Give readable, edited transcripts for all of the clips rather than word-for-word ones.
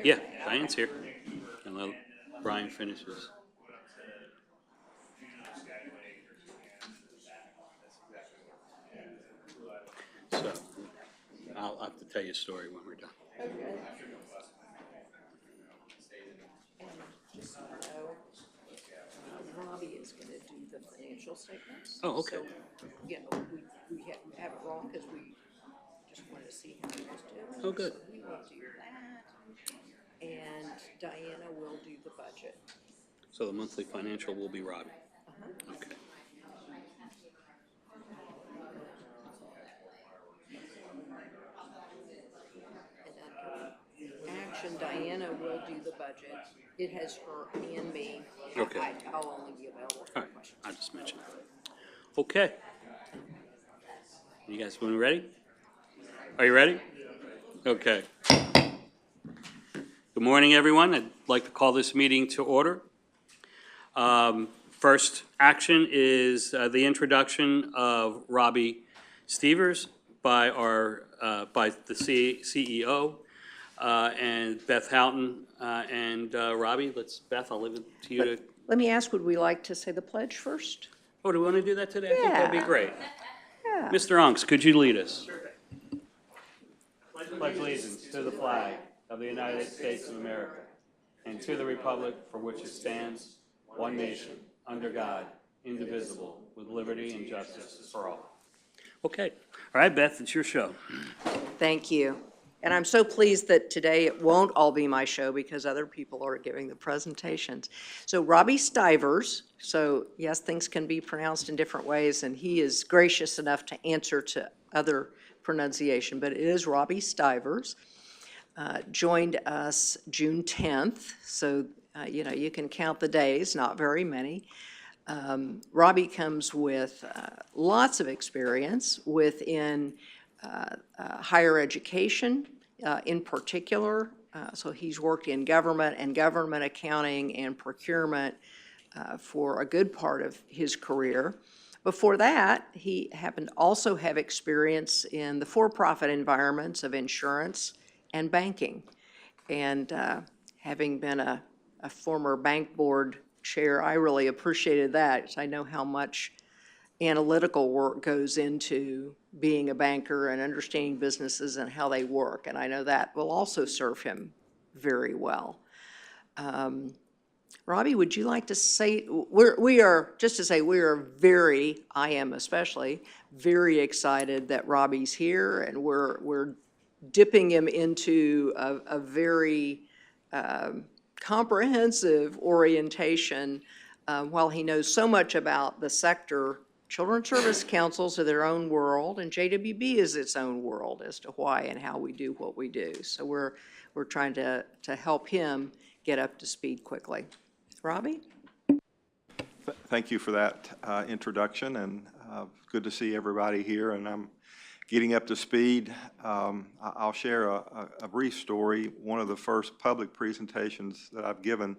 Yeah, Diane's here. And let Brian finishes. So I'll have to tell you a story when we're done. Just so you know, Robbie is going to do the financial statements. Oh, okay. So, you know, we have it wrong because we just wanted to see how he was doing. Oh, good. So we will do that. And Diana will do the budget. So the monthly financial will be Robbie. Okay. And under action, Diana will do the budget. It has her and me. Okay. I'll only be available for All right, questions. I just mentioned that. Okay. You guys, when ready? Are you ready? Okay. Good morning, everyone. I'd like to call this meeting to order. First action is the introduction of Robbie Stevers by the CEO and Beth Houghton and Robbie. Beth, I'll leave it to you to. Let me ask, would we like to say the pledge first? Oh, do we want to do that today? I think that'd be Yeah. great. Yeah. Mr. Unks, could you lead us? Pledge allegiance to the flag of the United States of America and to the republic for which it stands, one nation, under God, indivisible, with liberty and justice for all. Okay. All right, Beth, it's your show. Thank you. And I'm so pleased that today it won't all be my show because other people are giving the presentations. So Robbie Stivers, so yes, things can be pronounced in different ways, and he is gracious enough to answer to other pronunciation, but it is Robbie Stivers. Joined us June 10th, so you can count the days, not very many. Robbie comes with lots of experience within higher education in particular. So he's worked in government and government accounting and procurement for a good part of his career. Before that, he happened to also have experience in the for-profit environments of insurance and banking. And having been a former bank board chair, I really appreciated that because I know how much analytical work goes into being a banker and understanding businesses and how they work. And I know that will also serve him very well. Robbie, would you like to say, we are very, I am especially, very excited that Robbie's here, and we're dipping him into a very comprehensive orientation. While he knows so much about the sector, Children's Service Councils are their own world, and JWB is its own world as to why and how we do what we do. So we're trying to help him get up to speed quickly. Robbie? Thank you for that introduction, and good to see everybody here. And I'm getting up to speed. I'll share a brief story. One of the first public presentations that I've given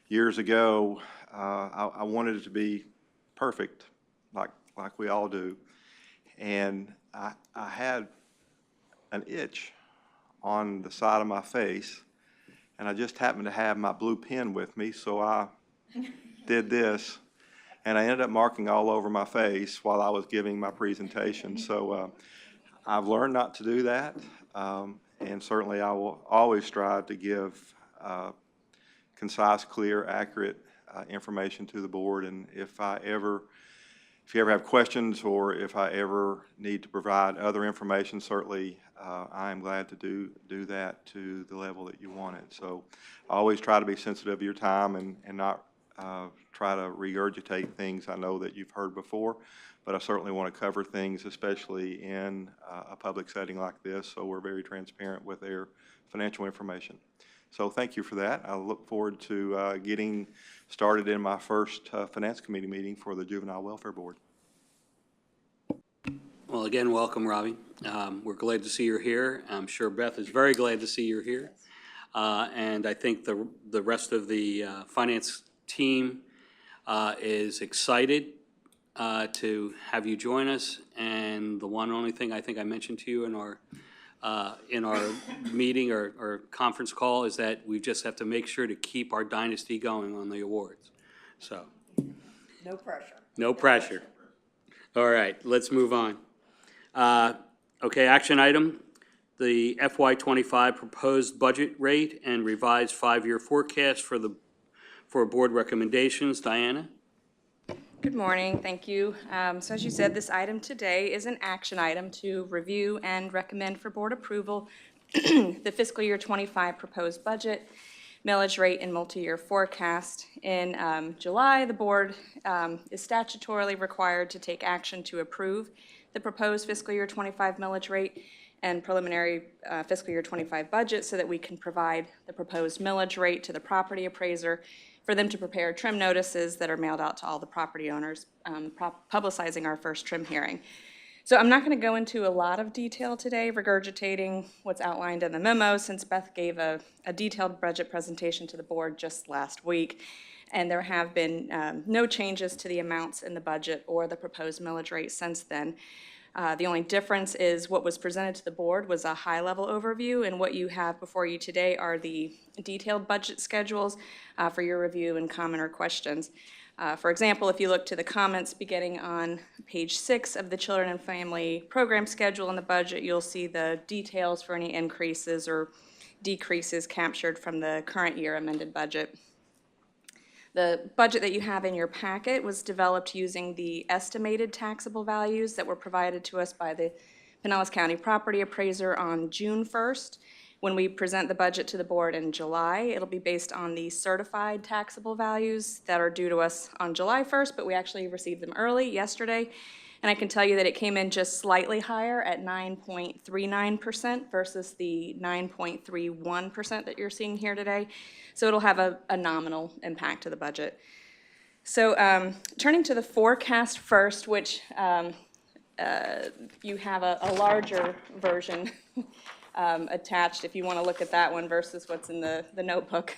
years ago, I wanted it to be perfect, like we all do. And I had an itch on the side of my face, and I just happened to have my blue pen with me, so I did this, and I ended up marking all over my face while I was giving my presentation. So I've learned not to do that, and certainly I will always strive to give concise, clear, accurate information to the board. And if you ever have questions, or if I ever need to provide other information, certainly I am glad to do that to the level that you want it. So I always try to be sensitive of your time and not try to regurgitate things I know that you've heard before, but I certainly want to cover things, especially in a public setting like this, so we're very transparent with their financial information. So thank you for that. I look forward to getting started in my first Finance Committee meeting for the Juvenile Welfare Board. Well, again, welcome, Robbie. We're glad to see you're here. I'm sure Beth is very glad to see you're here. And I think the rest of the finance team is excited to have you join us. And the one only thing I think I mentioned to you in our in our meeting or conference call is that we just have to make sure to keep our dynasty going on the awards. So, No pressure. no pressure. All right, let's move on. Okay, action item, the FY25 proposed budget rate and revised 5-year forecast for board recommendations. Diana? Good morning, thank you. So as you said, this item today is an action item to review and recommend for board approval the fiscal year 25 proposed budget, millage rate, and multi-year forecast. In July, the board is statutorily required to take action to approve the proposed fiscal year 25 millage rate and preliminary fiscal year 25 budget so that we can provide the proposed millage rate to the property appraiser for them to prepare trim notices that are mailed out to all the property owners, publicizing our first trim hearing. So I'm not going to go into a lot of detail today, regurgitating what's outlined in the memo, since Beth gave a detailed budget presentation to the board just last week, and there have been no changes to the amounts in the budget or the proposed millage rate since then. The only difference is what was presented to the board was a high-level overview, and what you have before you today are the detailed budget schedules for your review and comment or questions. For example, if you look to the comments beginning on page 6 of the Children and Family Program Schedule in the budget, you'll see the details for any increases or decreases captured from the current year amended budget. The budget that you have in your packet was developed using the estimated taxable values that were provided to us by the Pinellas County Property Appraiser on June 1st. When we present the budget to the board in July, it'll be based on the certified taxable values that are due to us on July 1st, but we actually received them early yesterday. And I can tell you that it came in just slightly higher at 9.39% versus the 9.31% that you're seeing here today. So it'll have a nominal impact to the budget. So turning to the forecast first, which you have a larger version attached if you want to look at that one versus what's in the notebook.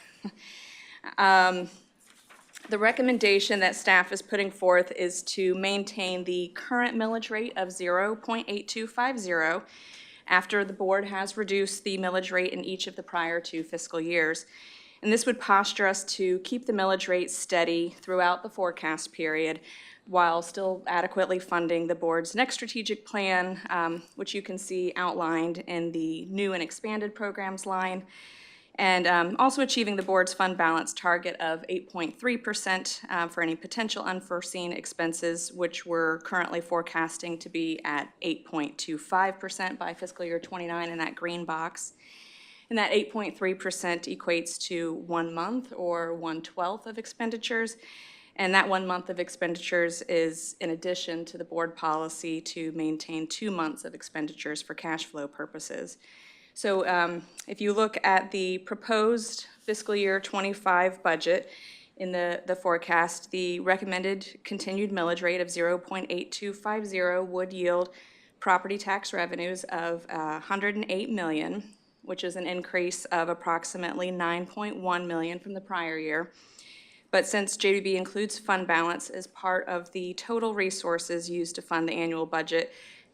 The recommendation that staff is putting forth is to maintain the current millage rate of 0.8250 after the board has reduced the millage rate in each of the prior 2 fiscal years. And this would posture us to keep the millage rate steady throughout the forecast period while still adequately funding the board's next strategic plan, which you can see outlined in the new and expanded programs line, and also achieving the board's fund balance target of 8.3% for any potential unforeseen expenses, which we're currently forecasting to be at 8.25% by fiscal year 29 in that green box. And that 8.3% equates to 1 month or 1/12 of expenditures. And that 1 month of expenditures is in addition to the board policy to maintain 2 months of expenditures for cash flow purposes. So if you look at the proposed fiscal year 25 budget in the forecast, the recommended continued millage rate of 0.8250 would yield property tax revenues of $108 million, which is an increase of approximately $9.1 million from the prior year. But since JWB includes fund balance as part of the total resources used to fund the annual budget,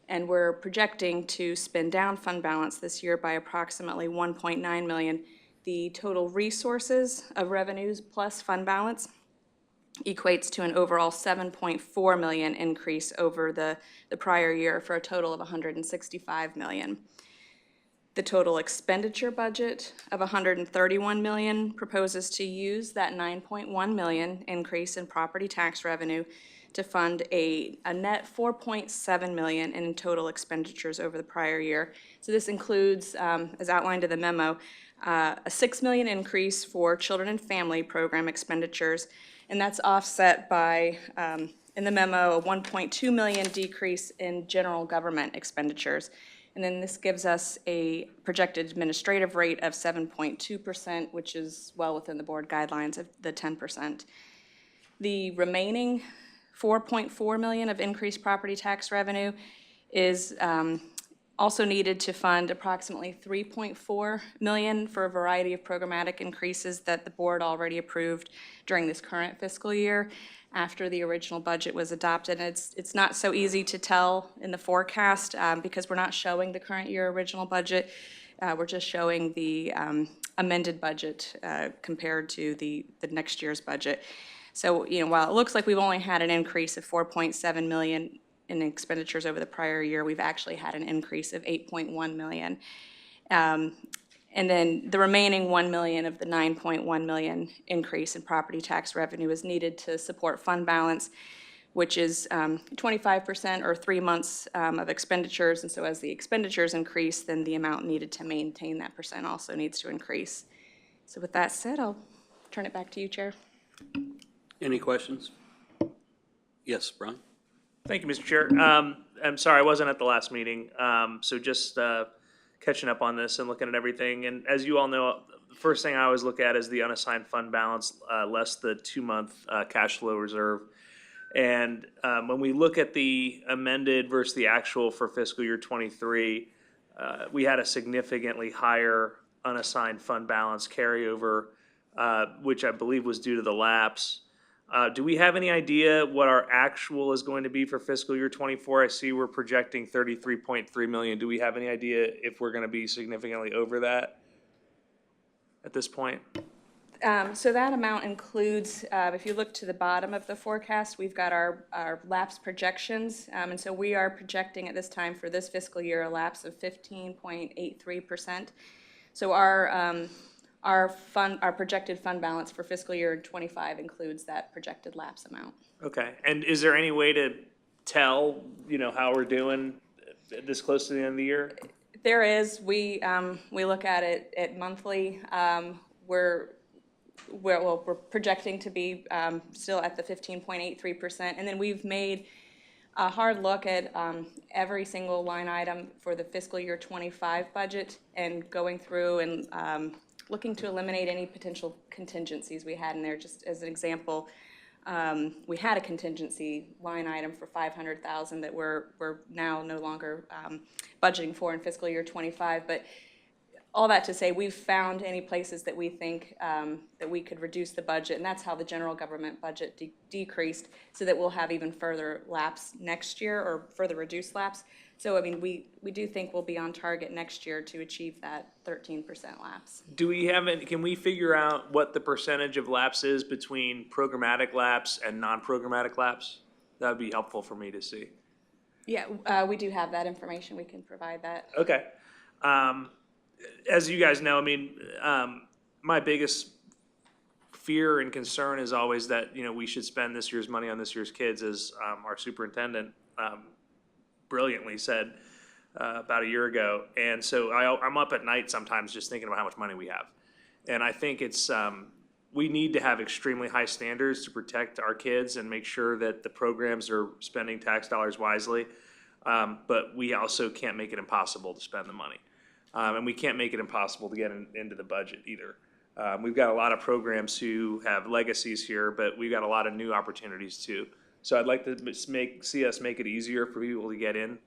and we're projecting to spend down fund balance this year by approximately $1.9 million, the total resources of revenues plus fund balance equates to an overall $7.4 million increase over the prior year for a total of $165 million. The total expenditure budget of $131 million proposes to use that $9.1 million increase in property tax revenue to fund a net $4.7 million in total expenditures over the prior year. So this includes, as outlined in the memo, a $6 million increase for Children and Family Program expenditures, and that's offset by, in the memo, a $1.2 million decrease in general government expenditures. And then this gives us a projected administrative rate of 7.2%, which is well within the board guidelines of the 10%. The remaining $4.4 million of increased property tax revenue is also needed to fund approximately $3.4 million for a variety of programmatic increases that the board already approved during this current fiscal year. after the original budget was adopted. And it's not so easy to tell in the forecast because we're not showing the current year original budget. We're just showing the amended budget compared to the next year's budget. So, while it looks like we've only had an increase of 4.7 million in expenditures over the prior year, we've actually had an increase of 8.1 million. And then the remaining 1 million of the 9.1 million increase in property tax revenue is needed to support fund balance, which is 25% or 3 months of expenditures. And so as the expenditures increase, then the amount needed to maintain that percent also needs to increase. So with that said, I'll turn it back to you, Chair. Any questions? Yes, Brian? Thank you, Mr. Chair. I'm sorry, I wasn't at the last meeting, so just catching up on this and looking at everything. And as you all know, the first thing I always look at is the unassigned fund balance less the 2-month cash flow reserve. And when we look at the amended versus the actual for fiscal year '23, we had a significantly higher unassigned fund balance carryover, which I believe was due to the lapse. Do we have any idea what our actual is going to be for fiscal year '24? I see we're projecting 33.3 million. Do we have any idea if we're going to be significantly over that at this point? So that amount includes, if you look to the bottom of the forecast, we've got our lapse projections. And so we are projecting at this time for this fiscal year a lapse of 15.83%. So our projected fund balance for fiscal year '25 includes that projected lapse amount. Okay, and is there any way to tell, how we're doing this close to the end of the year? There is. We look at it monthly. We're projecting to be still at the 15.83%, and then we've made a hard look at every single line item for the fiscal year '25 budget and going through and looking to eliminate any potential contingencies we had in there. Just as an example, we had a contingency line item for $500,000 that we're now no longer budgeting for in fiscal year '25. But all that to say, we've found any places that we think that we could reduce the budget, and that's how the general government budget decreased, so that we'll have even further lapse next year or further reduced lapse. So, I mean, we do think we'll be on target next year to achieve that 13% lapse. Do we have can we figure out what the percentage of lapse is between programmatic lapse and non-programmatic lapse? That would be helpful for me to see. Yeah, we do have that information. We can provide that. Okay. As you guys know, I mean, my biggest fear and concern is always that, we should spend this year's money on this year's kids, as our superintendent brilliantly said about a year ago. And so I'm up at night sometimes just thinking about how much money we have. And I think we need to have extremely high standards to protect our kids and make sure that the programs are spending tax dollars wisely. But we also can't make it impossible to spend the money. And we can't make it impossible to get into the budget either. We've got a lot of programs who have legacies here, but we've got a lot of new opportunities too. So I'd like to see us make it easier for people to get in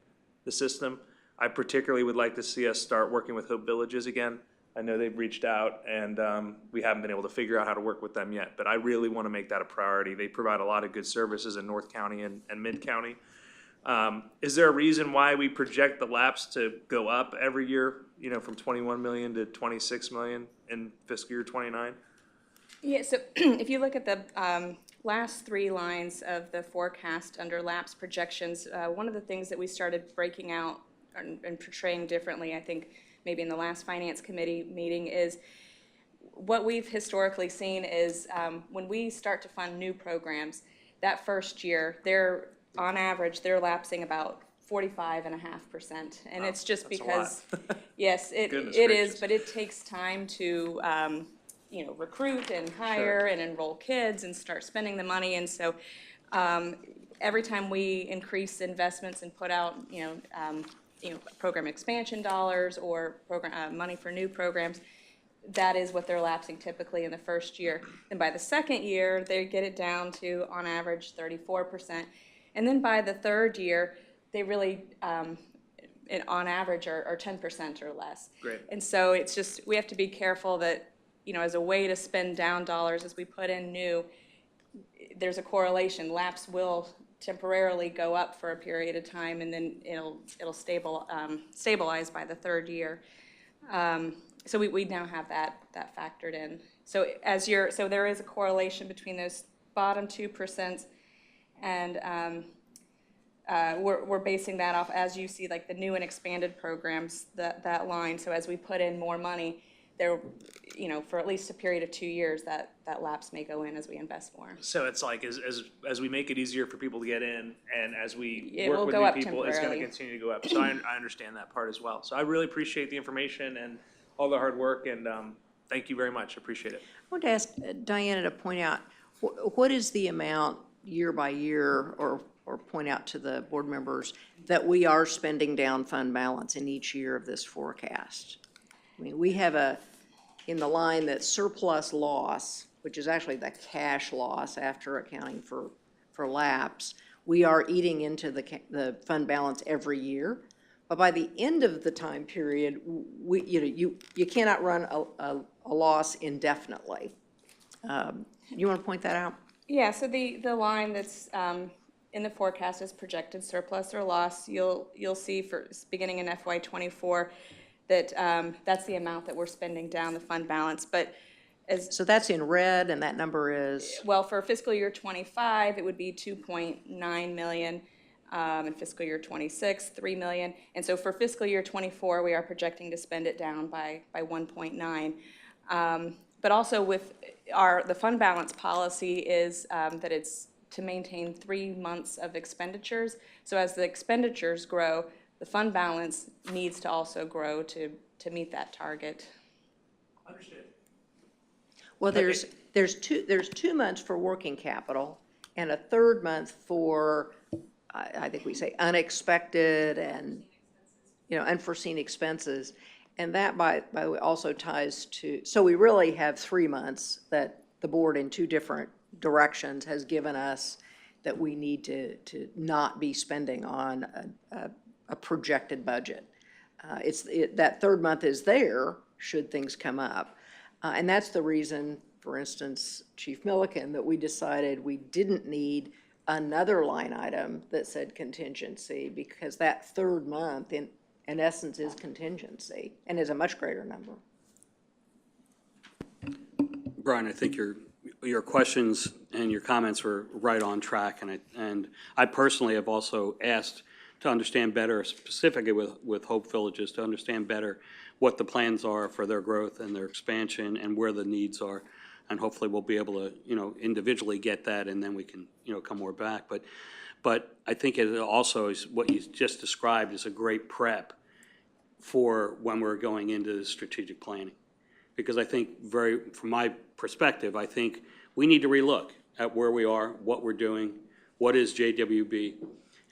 the system. I particularly would like to see us start working with Hope Villages again. I know they've reached out, and we haven't been able to figure out how to work with them yet, but I really want to make that a priority. They provide a lot of good services in North County and Mid-County. Is there a reason why we project the lapse to go up every year, from 21 million to 26 million in fiscal year '29? Yeah, so if you look at the last 3 lines of the forecast under lapse projections, one of the things that we started breaking out and portraying differently, I think maybe in the last Finance Committee meeting, is what we've historically seen is when we start to fund new programs, that first year, on average, they're lapsing about 45.5%. And it's just because, yes, it is, but it takes time to recruit and hire and enroll kids and start spending the money. And so every time we increase investments and put out, program expansion dollars or program money for new programs, that is what they're lapsing typically in the first year. And by the second year, they get it down to, on average, 34%. And then by the third year, they really, on average, are 10% or less. Great. And so it's just, we have to be careful that, as a way to spend down dollars as we put in new, there's a correlation. Lapse will temporarily go up for a period of time, and then it'll stabilize by the third year. So we now have that factored in. So so there is a correlation between those bottom 2%, and we're basing that off, as you see, like the new and expanded programs, that line. So as we put in more money, there, for at least a period of 2 years, that lapse may go in as we invest more. So it's like as we make it easier for people to get in, and as we It work will with go new up people, it's going to temporarily. continue to go up. So I understand that part as well. So I really appreciate the information and all the hard work, and thank you very much. Appreciate it. I want to ask Diana to point out, what is the amount year by year, or point out to the board members, that we are spending down fund balance in each year of this forecast? I mean, we have in the line that surplus loss, which is actually the cash loss after accounting for lapse, we are eating into the fund balance every year. But by the end of the time period, you cannot run a loss indefinitely. You want to point that out? Yeah, so the line that's in the forecast is projected surplus or loss. You'll see for beginning in FY '24 that that's the amount that we're spending down the fund balance. But So that's in red, and that number is? well, for fiscal year '25, it would be 2.9 million. In fiscal year '26, 3 million. And so for fiscal year '24, we are projecting to spend it down by 1.9. But also with the fund balance policy is that it's to maintain 3 months of expenditures. So as the expenditures grow, the fund balance needs to also grow to meet that target. Understood. Well, there's 2 months for working capital and a third month for, I think we say unexpected and, unforeseen expenses. And that, by the way, also ties to, so we really have 3 months that the board in 2 different directions has given us that we need to not be spending on a projected budget. That third month is there should things come up. And that's the reason, for instance, Chief Milliken, that we decided we didn't need another line item that said contingency, because that third month in essence is contingency and is a much greater number. Brian, I think your questions and your comments were right on track, and I personally have also asked to understand better, specifically with Hope Villages, to understand better what the plans are for their growth and their expansion and where the needs are. And hopefully we'll be able to, individually get that, and then we can, come more back. But I think it also is what you just described is a great prep for when we're going into the strategic planning. Because I think from my perspective, I think we need to relook at where we are, what we're doing, what is JWB,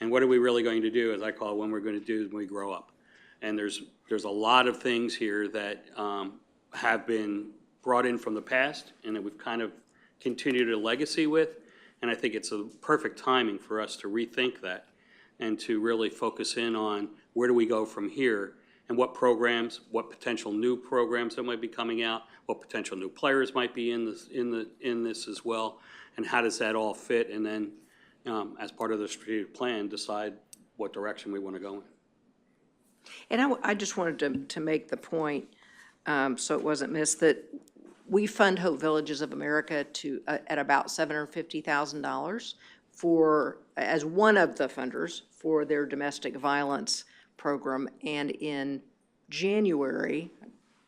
and what are we really going to do, as I call it, when we're going to do when we grow up. And there's a lot of things here that have been brought in from the past and that we've kind of continued a legacy with. And I think it's a perfect timing for us to rethink that and to really focus in on where do we go from here, and what programs, what potential new programs that might be coming out, what potential new players might be in this as well, and how does that all fit, and then as part of the strategic plan, decide what direction we want to go in. And I just wanted to make the point, so it wasn't missed, that we fund Hope Villages of America at about $750,000 as one of the funders for their domestic violence program. And in January,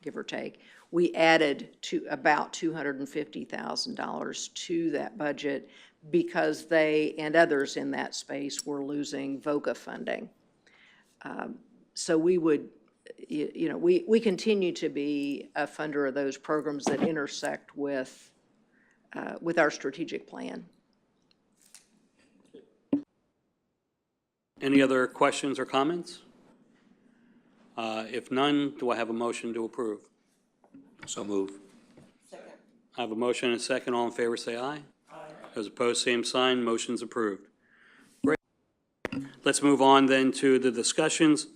give or take, we added to about $250,000 to that budget because they and others in that space were losing VOCA funding. So we would, we continue to be a funder of those programs that intersect with our strategic plan. Any other questions or comments? If none, do I have a motion to approve? So move. I have a motion and a second. All in favor, say aye. Aye. Those opposed, same sign. Motion's approved. Great. Let's move on then to the discussions.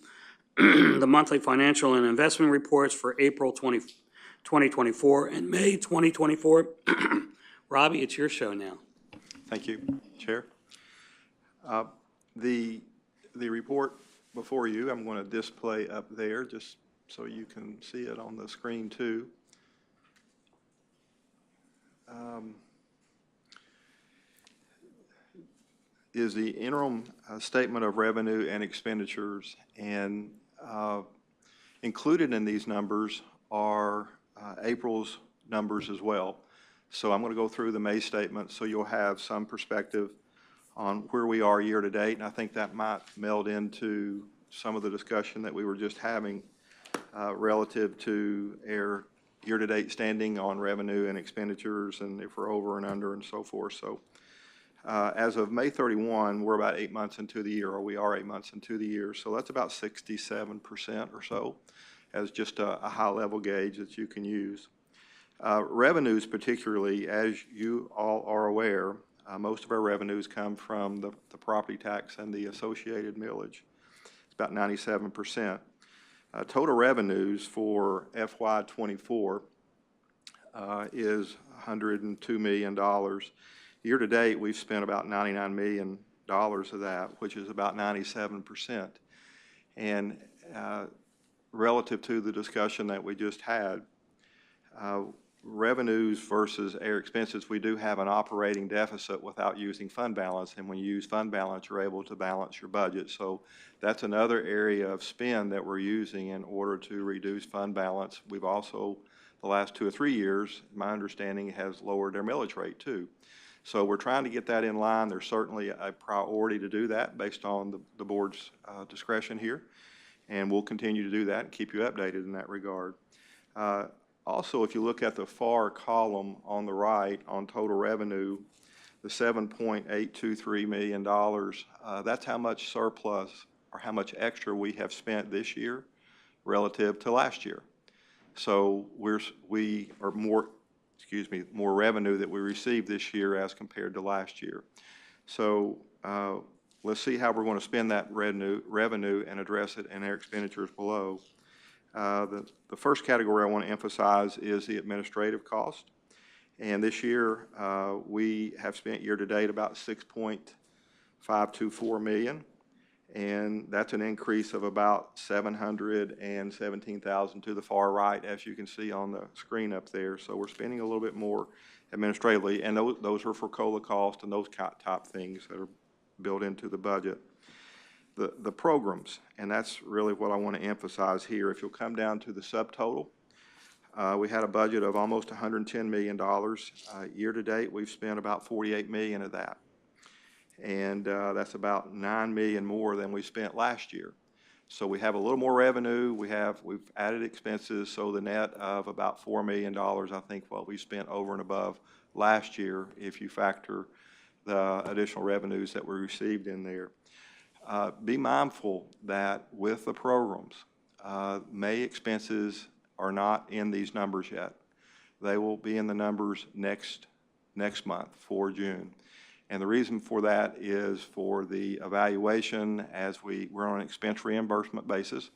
The monthly financial and investment reports for April 2024 and May 2024. Robbie, it's your show now. Thank you, Chair. The report before you, I'm going to display up there just so you can see it on the screen too. Is the interim statement of revenue and expenditures, and included in these numbers are April's numbers as well. So I'm going to go through the May statement so you'll have some perspective on where we are year to date, and I think that might meld into some of the discussion that we were just having relative to our year-to-date standing on revenue and expenditures, and if we're over and under and so forth. So as of May 31, we're about 8 months into the year, or we are 8 months into the year. So that's about 67% or so as just a high-level gauge that you can use. Revenues particularly, as you all are aware, most of our revenues come from the property tax and the associated millage. It's about 97%. Total revenues for FY24 is $102 million. Year to date, we've spent about $99 million of that, which is about 97%. And relative to the discussion that we just had, revenues versus our expenses, we do have an operating deficit without using fund balance. And when you use fund balance, you're able to balance your budget. So that's another area of spend that we're using in order to reduce fund balance. We've also, the last 2 or 3 years, my understanding, has lowered their millage rate too. So we're trying to get that in line. There's certainly a priority to do that based on the board's discretion here. And we'll continue to do that and keep you updated in that regard. Also, if you look at the far column on the right on total revenue, the $7.823 million, that's how much surplus or how much extra we have spent this year relative to last year. So we are more revenue that we received this year as compared to last year. So let's see how we're going to spend that revenue and address it in our expenditures below. The first category I want to emphasize is the administrative cost. And this year, we have spent year-to-date about $6.524 million. And that's an increase of about $717,000 to the far right, as you can see on the screen up there. So we're spending a little bit more administratively, and those are for COLA cost and those type things that are built into the budget. The programs, and that's really what I want to emphasize here. If you'll come down to the subtotal, we had a budget of almost $110 million. Year-to-date, we've spent about $48 million of that. And that's about $9 million more than we spent last year. So we have a little more revenue. We've added expenses, so the net of about $4 million, I think, what we spent over and above last year, if you factor the additional revenues that we received in there. Be mindful that with the programs, May expenses are not in these numbers yet. They will be in the numbers next month for June. And the reason for that is for the evaluation as we're on an expense reimbursement basis.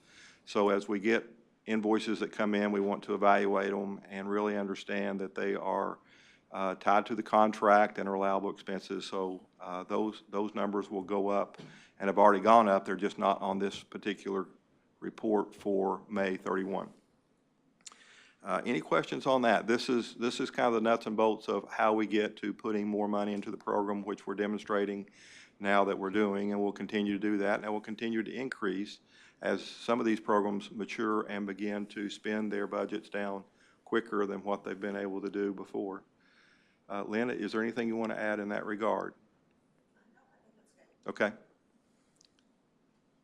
So as we get invoices that come in, we want to evaluate them and really understand that they are tied to the contract and are allowable expenses. So those numbers will go up and have already gone up. They're just not on this particular report for May 31. Any questions on that? This is kind of the nuts and bolts of how we get to putting more money into the program, which we're demonstrating now that we're doing, and we'll continue to do that, and we'll continue to increase as some of these programs mature and begin to spend their budgets down quicker than what they've been able to do before. Lynn, is there anything you want to add in that regard? Okay.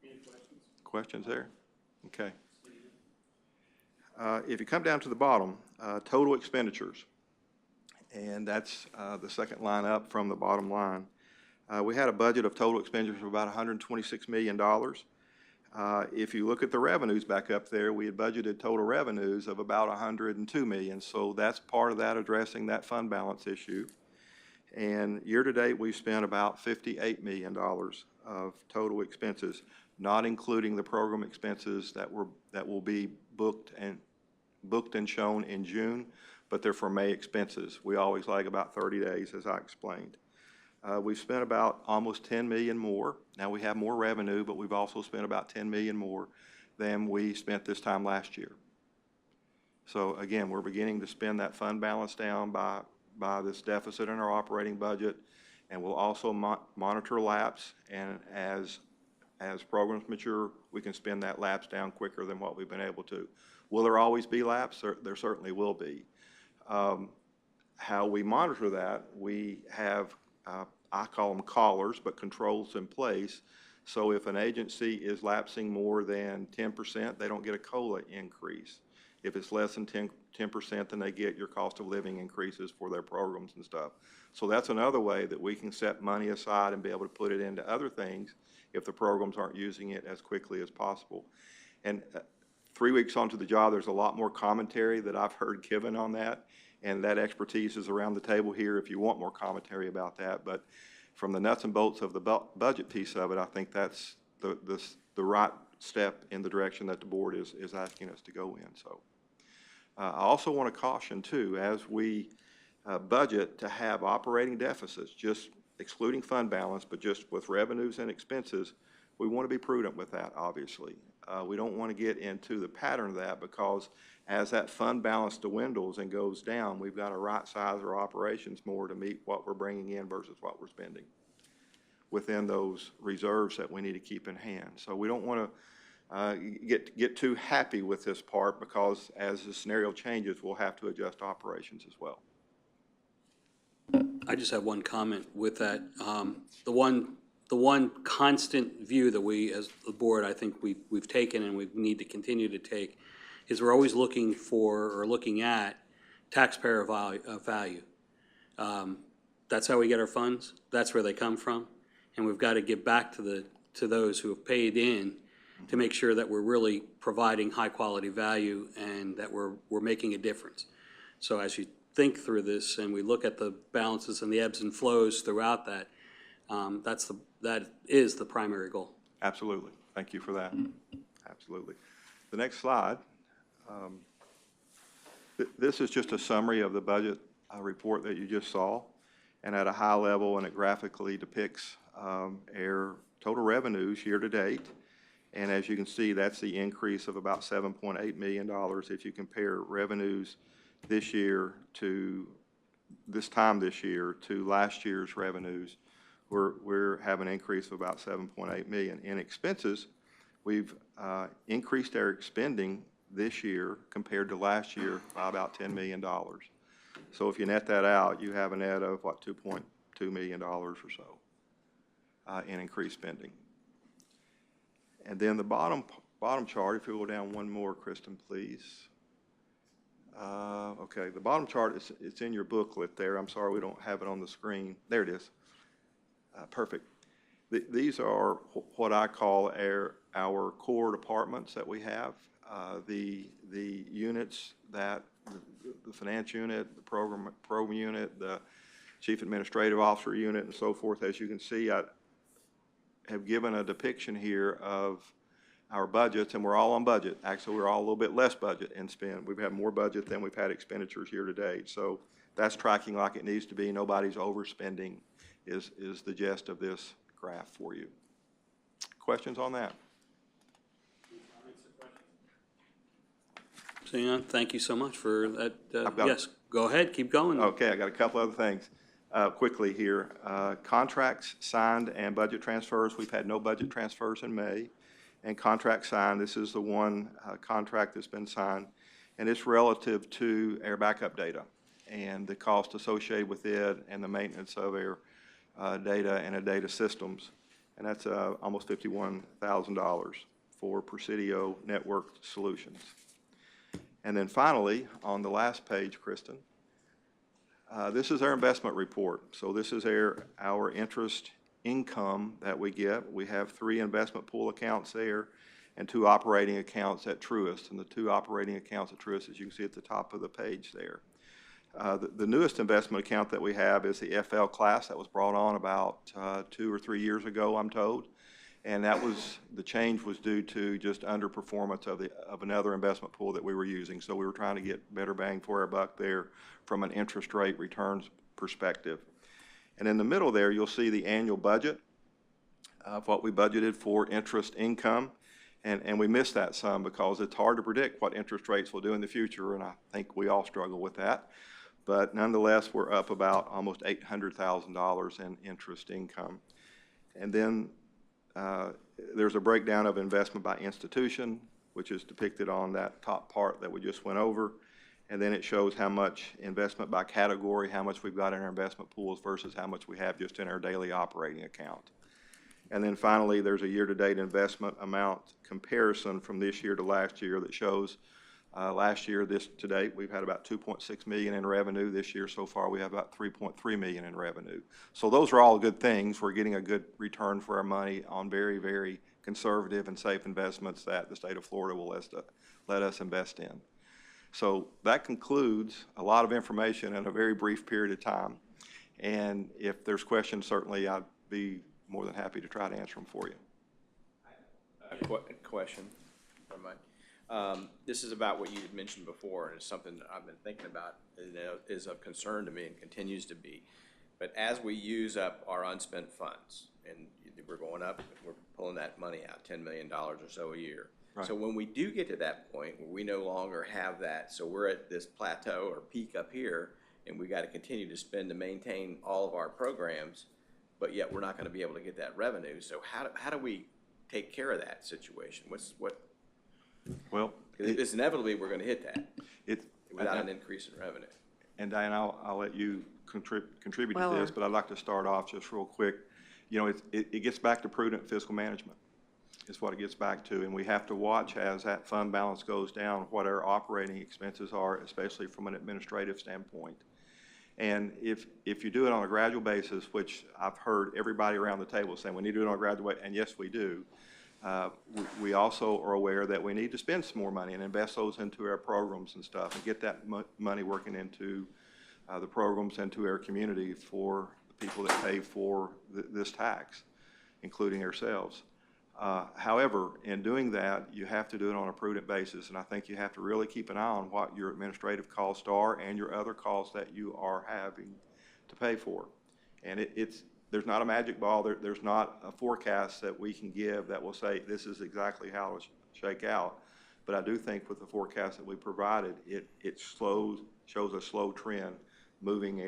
Any questions? Questions there? Okay. If you come down to the bottom, total expenditures, and that's the second line up from the bottom line. We had a budget of total expenditures of about $126 million. If you look at the revenues back up there, we had budgeted total revenues of about $102 million. So that's part of that, addressing that fund balance issue. And year-to-date, we've spent about $58 million of total expenses, not including the program expenses that will be booked and shown in June, but they're for May expenses. We always lag about 30 days, as I explained. We've spent about almost 10 million more. Now we have more revenue, but we've also spent about 10 million more than we spent this time last year. So again, we're beginning to spend that fund balance down by this deficit in our operating budget, and we'll also monitor lapse, and as programs mature, we can spend that lapse down quicker than what we've been able to. Will there always be lapse? There certainly will be. How we monitor that, we have, I call them collars, but controls in place. So if an agency is lapsing more than 10%, they don't get a COLA increase. If it's less than 10%, then they get your cost of living increases for their programs and stuff. So that's another way that we can set money aside and be able to put it into other things if the programs aren't using it as quickly as possible. And 3 weeks onto the job, there's a lot more commentary that I've heard given on that, and that expertise is around the table here if you want more commentary about that. But from the nuts and bolts of the budget piece of it, I think that's the right step in the direction that the board is asking us to go in. So I also want to caution too, as we budget to have operating deficits, just excluding fund balance, but just with revenues and expenses, we want to be prudent with that, obviously. We don't want to get into the pattern of that, because as that fund balance dwindles and goes down, we've got to right size our operations more to meet what we're bringing in versus what we're spending within those reserves that we need to keep in hand. So we don't want to get too happy with this part, because as the scenario changes, we'll have to adjust operations as well. I just have one comment with that. The one constant view that we, as the board, I think we've taken and we need to continue to take, is we're always looking for or looking at taxpayer value. That's how we get our funds. That's where they come from, and we've got to give back to those who have paid in to make sure that we're really providing high quality value and that we're making a difference. So as you think through this and we look at the balances and the ebbs and flows throughout that, that is the primary goal. Absolutely. Thank you for that. Absolutely. The next slide. This is just a summary of the budget report that you just saw, and at a high level, and it graphically depicts our total revenues year to date. And as you can see, that's the increase of about $7.8 million if you compare revenues this year to this time this year to last year's revenues. We're have an increase of about 7.8 million. In expenses, we've increased our spending this year compared to last year by about $10 million. So if you net that out, you have a net of what, $2.2 million or so in increased spending. And then the bottom chart, if you go down one more, Kristen, please. Okay, the bottom chart, it's in your booklet there. I'm sorry we don't have it on the screen. There it is. Perfect. These are what I call our core departments that we have. The units that, the finance unit, the program unit, the chief administrative officer unit, and so forth. As you can see, I have given a depiction here of our budgets, and we're all on budget. Actually, we're all a little bit less budget in spend. We've had more budget than we've had expenditures year to date. So that's tracking like it needs to be. Nobody's overspending is the gist of this graph for you. Questions on that? So, thank you so much for that. got Yes, go ahead, keep going. Okay, I got a couple other things quickly here. Contracts signed and budget transfers. We've had no budget transfers in May. And contract signed, this is the one contract that's been signed, and it's relative to air backup data and the cost associated with it and the maintenance of our data and our data systems. And that's almost $51,000 for Presidio Network Solutions. And then finally, on the last page, Kristen, this is our investment report. So this is our interest income that we get. We have 3 investment pool accounts there and 2 operating accounts at Truist. And the 2 operating accounts at Truist, as you can see at the top of the page there. The newest investment account that we have is the FL class that was brought on about 2 or 3 years ago, I'm told. And that was, the change was due to just underperformance of another investment pool that we were using. So we were trying to get better bang for our buck there from an interest rate returns perspective. And in the middle there, you'll see the annual budget of what we budgeted for interest income. And we missed that some because it's hard to predict what interest rates will do in the future, and I think we all struggle with that. But nonetheless, we're up about almost $800,000 in interest income. And then there's a breakdown of investment by institution, which is depicted on that top part that we just went over. And then it shows how much investment by category, how much we've got in our investment pools versus how much we have just in our daily operating account. And then finally, there's a year-to-date investment amount comparison from this year to last year that shows last year, to date, we've had about $2.6 million in revenue. This year so far, we have about $3.3 million in revenue. So those are all good things. We're getting a good return for our money on very, very conservative and safe investments that the state of Florida will let us invest in. So that concludes a lot of information in a very brief period of time. And if there's questions, certainly I'd be more than happy to try to answer them for you. Question. Never mind. This is about what you had mentioned before, and it's something I've been thinking about, is of concern to me and continues to be. But as we use up our unspent funds, and we're going up, we're pulling that money out, $10 million or so a year. Right. So when we do get to that point where we no longer have that, so we're at this plateau or peak up here, and we got to continue to spend to maintain all of our programs, but yet we're not going to be able to get that revenue. So how do we take care of that situation? Well, it's inevitably we're going to hit that without an increase in revenue. And Diane, I'll let you contribute Well, to this, but I'd like to start off just real quick. You know, it gets back to prudent fiscal management is what it gets back to, and we have to watch as that fund balance goes down what our operating expenses are, especially from an administrative standpoint. And if you do it on a gradual basis, which I've heard everybody around the table saying we need to do it on a gradual basis, and yes, we do, we also are aware that we need to spend some more money and invest those into our programs and stuff and get that money working into the programs and to our community for the people that pay for this tax, including ourselves. However, in doing that, you have to do it on a prudent basis, and I think you have to really keep an eye on what your administrative costs are and your other costs that you are having to pay for. And there's not a magic ball. There's not a forecast that we can give that will say this is exactly how it'll shake out. But I do think with the forecast that we provided, it shows a slow trend moving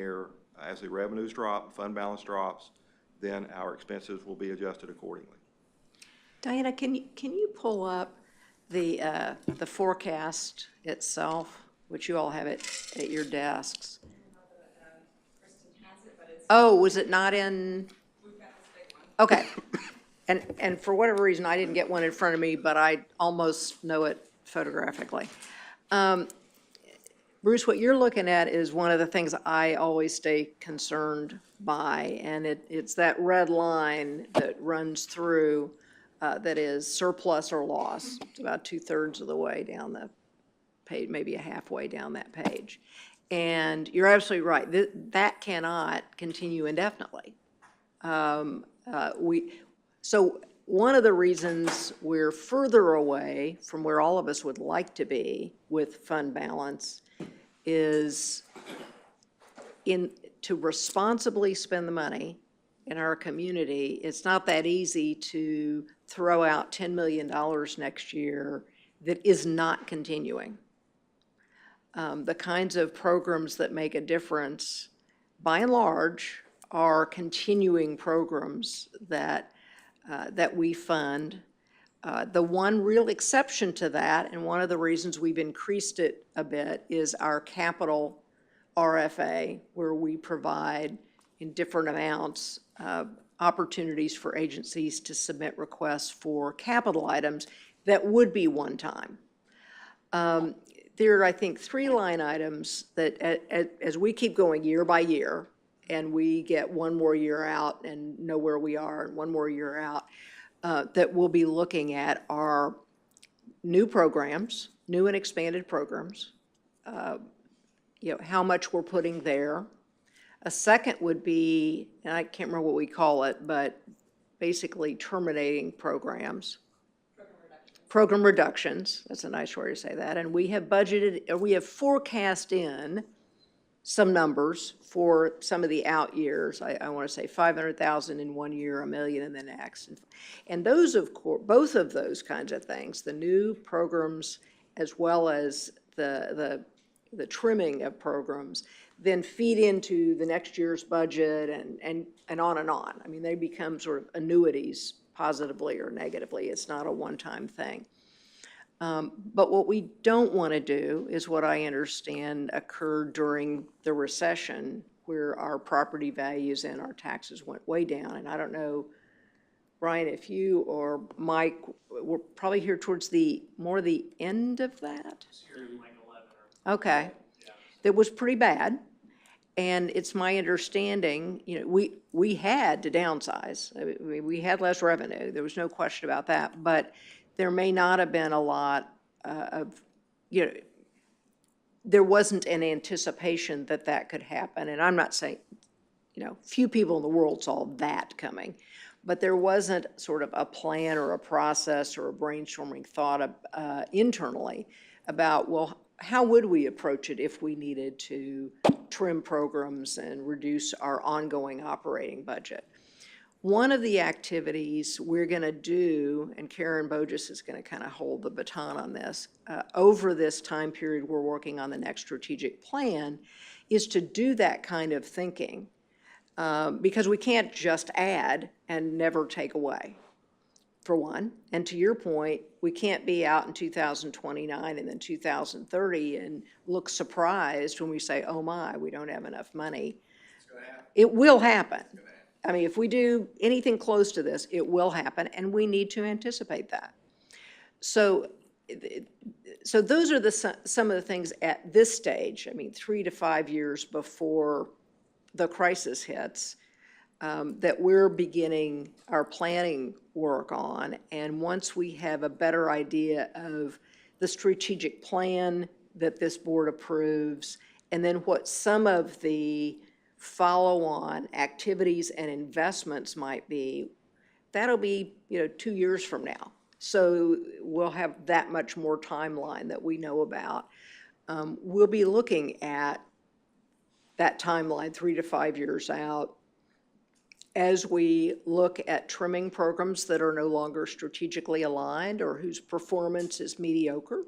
as the revenues drop, fund balance drops, then our expenses will be adjusted accordingly. Diana, can you pull up the forecast itself, which you all have at your desks? Oh, was it not in? Okay. And for whatever reason, I didn't get one in front of me, but I almost know it photographically. Bruce, what you're looking at is one of the things I always stay concerned by, and it's that red line that runs through that is surplus or loss. It's about 2/3 of the way down the page, maybe a halfway down that page. And you're absolutely right. That cannot continue indefinitely. So one of the reasons we're further away from where all of us would like to be with fund balance is to responsibly spend the money in our community. It's not that easy to throw out $10 million next year that is not continuing. The kinds of programs that make a difference, by and large, are continuing programs that we fund. The one real exception to that, and one of the reasons we've increased it a bit, is our capital RFA, where we provide in different amounts opportunities for agencies to submit requests for capital items that would be one time. There are, I think, 3 line items that as we keep going year by year, and we get one more year out and know where we are, and one more year out, that we'll be looking at are new programs, new and expanded programs, how much we're putting there. A second would be, and I can't remember what we call it, but basically terminating programs. Program reductions, that's a nice way to say that. And we have budgeted, or we have forecast in some numbers for some of the out years. I want to say 500,000 in one year, 1 million in the next. And those, of course, both of those kinds of things, the new programs as well as the trimming of programs, then feed into the next year's budget and on and on. I mean, they become sort of annuities, positively or negatively. It's not a one-time thing. But what we don't want to do is what I understand occurred during the recession, where our property values and our taxes went way down. And I don't know, Brian, if you or Mike were probably here towards the end of that? Okay. That was pretty bad. And it's my understanding, you know, we had to downsize. I mean, we had less revenue. There was no question about that. But there may not have been a lot of, you know, there wasn't an anticipation that that could happen. And I'm not saying, you know, few people in the world saw that coming. But there wasn't sort of a plan or a process or a brainstorming thought internally about, well, how would we approach it if we needed to trim programs and reduce our ongoing operating budget? One of the activities we're going to do, and Karen Bogus is going to kind of hold the baton on this, over this time period we're working on the next strategic plan, is to do that kind of thinking, because we can't just add and never take away, for one. And to your point, we can't be out in 2029 and then 2030 and look surprised when we say, oh my, we don't have enough money. It will happen. I mean, if we do anything close to this, it will happen, and we need to anticipate that. So those are some of the things at this stage, I mean, 3 to 5 years before the crisis hits, that we're beginning our planning work on. And once we have a better idea of the strategic plan that this board approves, and then what some of the follow-on activities and investments might be, that'll be, you know, 2 years from now. So we'll have that much more timeline that we know about. We'll be looking at that timeline 3 to 5 years out as we look at trimming programs that are no longer strategically aligned or whose performance is mediocre,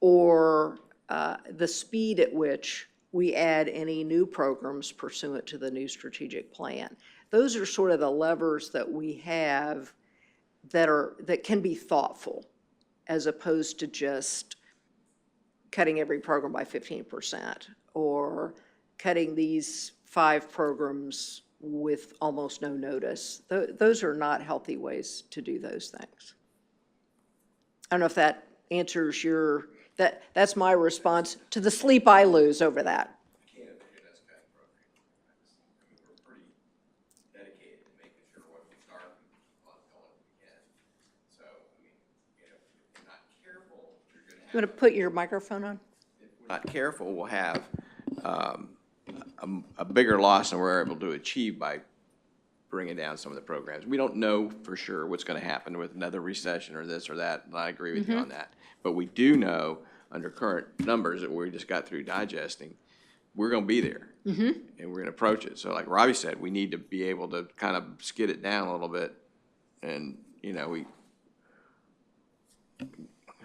or the speed at which we add any new programs pursuant to the new strategic plan. Those are sort of the levers that we have that can be thoughtful, as opposed to just cutting every program by 15% or cutting these 5 programs with almost no notice. Those are not healthy ways to do those things. I don't know if that answers your, that's my response to the sleep I lose over that. I can't imagine that's a bad program. I mean, we're pretty dedicated to making sure what we start and keep on going if we can. So, I mean, you know, if we're not careful, you're going to have. You want to put your microphone on? If we're not careful, we'll have a bigger loss than we're able to achieve by bringing down some of the programs. We don't know for sure what's going to happen with another recession or this or that, and I agree with you on that. But we do know, under current numbers that we just got through digesting, we're going to be there, and we're going to approach it. So like Robbie said, we need to be able to kind of skid it down a little bit, and, you know,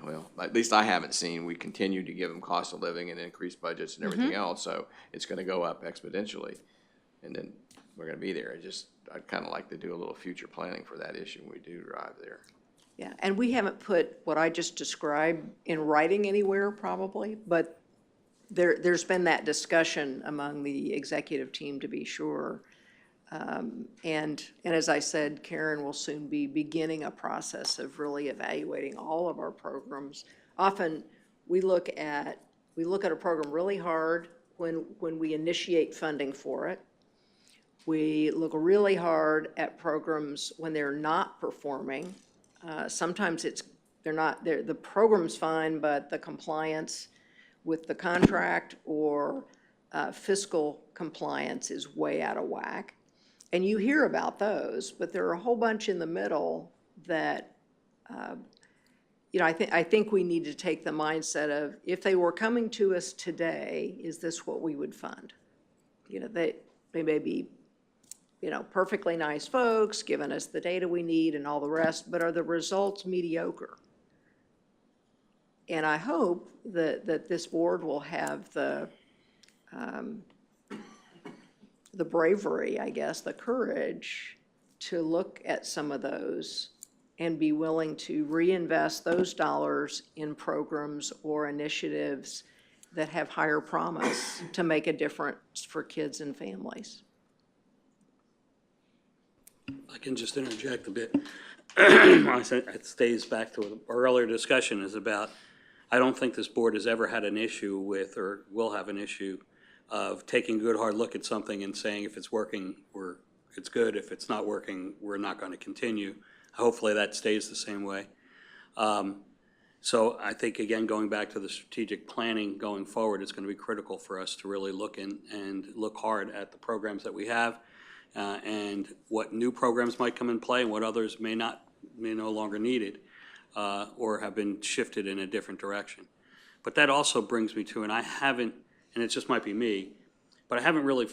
well, at least I haven't seen, we continue to give them cost of living and increased budgets and everything else, so it's going to go up exponentially, and then we're going to be there. I'd kind of like to do a little future planning for that issue when we do arrive there. Yeah, and we haven't put what I just described in writing anywhere probably, but there's been that discussion among the executive team, to be sure. And as I said, Karen will soon be beginning a process of really evaluating all of our programs. Often we look at a program really hard when we initiate funding for it. We look really hard at programs when they're not performing. Sometimes the program's fine, but the compliance with the contract or fiscal compliance is way out of whack. And you hear about those, but there are a whole bunch in the middle that I think we need to take the mindset of, if they were coming to us today, is this what we would fund? They may be, perfectly nice folks, giving us the data we need and all the rest, but are the results mediocre? And I hope that this board will have the bravery, I guess, the courage to look at some of those and be willing to reinvest those dollars in programs or initiatives that have higher promise to make a difference for kids and families. I can just interject a bit. It stays back to our earlier discussion is about, I don't think this board has ever had an issue with, or will have an issue of taking a good hard look at something and saying if it's working, it's good. If it's not working, we're not going to continue. Hopefully that stays the same way. So I think, again, going back to the strategic planning going forward, it's going to be critical for us to really look and look hard at the programs that we have and what new programs might come in play and what others may no longer needed or have been shifted in a different direction. But that also brings me to, and I haven't, and it just might be me, but I haven't really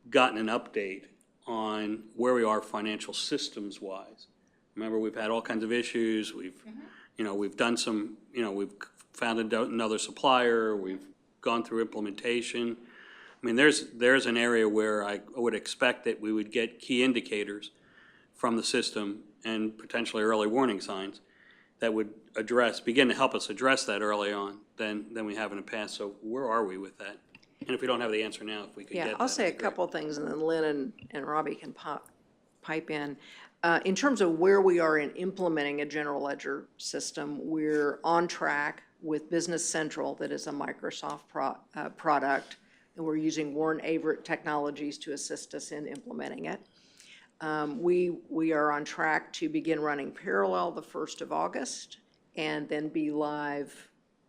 gotten an update on where we are financial systems wise. Remember, we've had all kinds of issues. We've done some, we've found another supplier. We've gone through implementation. I mean, there's an area where I would expect that we would get key indicators from the system and potentially early warning signs that would begin to help us address that early on than we have in the past. So where are we with that? And if we don't have the answer now, if we could get that. Yeah, I'll say a couple of things, and then Lynn and Robbie can pipe in. In terms of where we are in implementing a general ledger system, we're on track with Business Central, that is a Microsoft product, and we're using Warren Averett Technologies to assist us in implementing it. We are on track to begin running parallel the 1st of August and then be live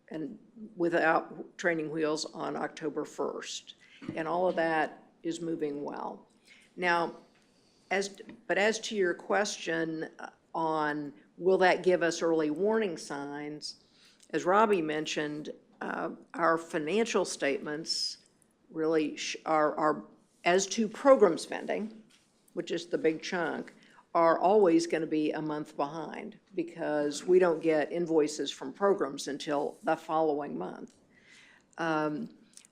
and without training wheels on October 1st. And all of that is moving well. Now, as to your question on will that give us early warning signs, as Robbie mentioned, our financial statements really are, as to program spending, which is the big chunk, are always going to be a month behind because we don't get invoices from programs until the following month.